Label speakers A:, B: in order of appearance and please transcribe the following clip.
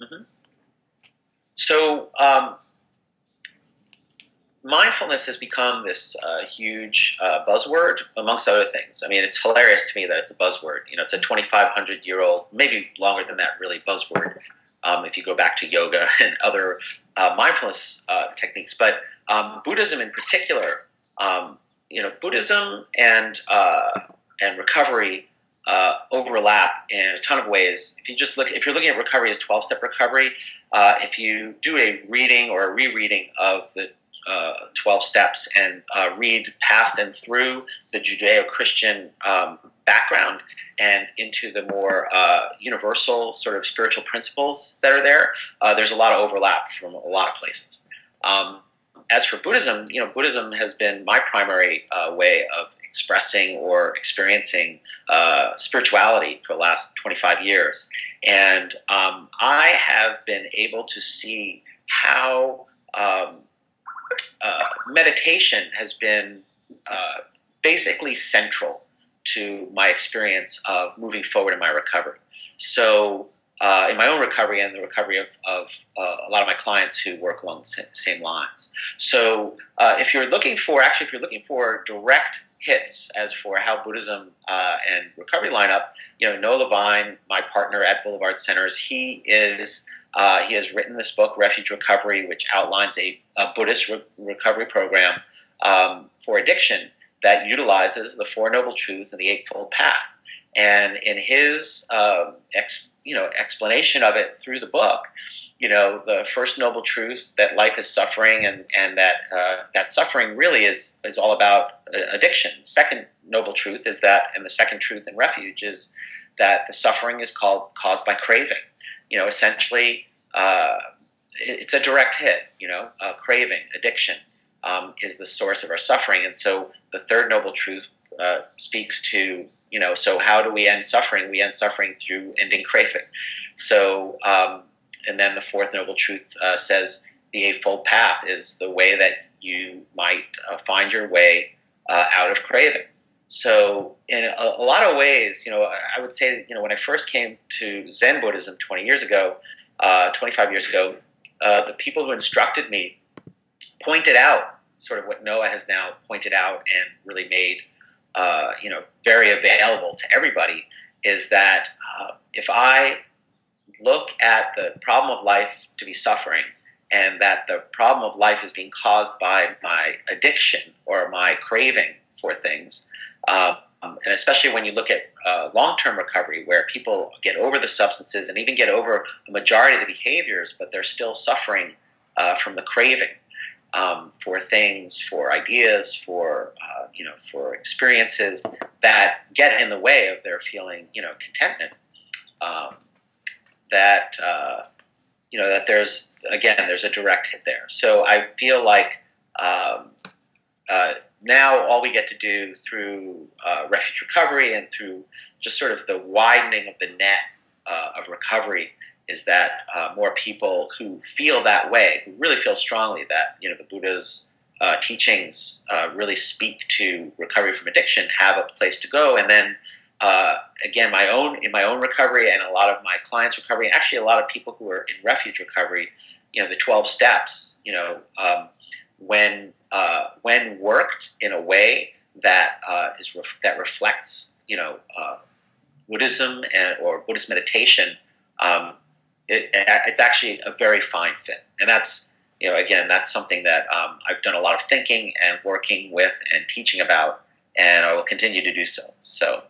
A: Hmm. So mindfulness has become this huge buzzword, amongst other things. I mean, it's hilarious to me that it's a buzzword. You know, it's a 2,500-year-old, maybe longer than that, really buzzword. If you go back to yoga and other mindfulness techniques, but Buddhism in particular, Buddhism and recovery overlap in a ton of ways. If you're looking at recovery as 12-step recovery, if you do a reading or a rereading of the 12 steps and read past and through the Judeo-Christian background and into the more universal sort of spiritual principles that are there, there's a lot of overlap from a lot of places. As for Buddhism, Buddhism has been my primary way of expressing or experiencing spirituality for the last 25 years. And I have been able to see how meditation has been basically central to my experience of moving forward in my recovery. So in my own recovery and the recovery of a lot of my clients who work along the same lines. So if you're looking for direct hits as for how Buddhism and recovery line up, Noah Levine, my partner at Boulevard Centers, he has written this book, Refuge Recovery, which outlines a Buddhist recovery program for addiction that utilizes the Four Noble Truths and the Eightfold Path. And in his explanation of it through the book, the first noble truth, that life is suffering, and that suffering really is all about addiction. Second noble truth is that, and the second truth in Refuge is that the suffering is caused by craving. Essentially, it's a direct hit. Craving, addiction, is the source of our suffering. And so the third noble truth speaks to, so how do we end suffering? We end suffering through ending craving. So, and then the fourth noble truth says the Eightfold Path is the way that you might find your way out of craving. So in a lot of ways, I would say, when I first came to Zen Buddhism 25 years ago, the people who instructed me pointed out sort of what Noah has now pointed out and really made, very available to everybody, is that if I look at the problem of life to be suffering, and that the problem of life is being caused by my addiction or my craving for things, and especially when you look at long-term recovery, where people get over the substances and even get over the majority of the behaviors, but they're still suffering from the craving for things, for ideas, for experiences that get in the way of their feeling, contentment. That there's a direct hit there. So I feel like now all we get to do through Refuge Recovery and through just sort of the widening of the net of recovery is that more people who feel that way, who really feel strongly that the Buddha's teachings really speak to recovery from addiction, have a place to go. And then again, in my own recovery and a lot of my clients' recovery, and actually a lot of people who are in Refuge Recovery, the 12 steps, when worked in a way that that reflects Buddhism or Buddhist meditation, it's actually a very fine fit. And that's that's something that I've done a lot of thinking and working with and teaching about, and I will continue to do so. So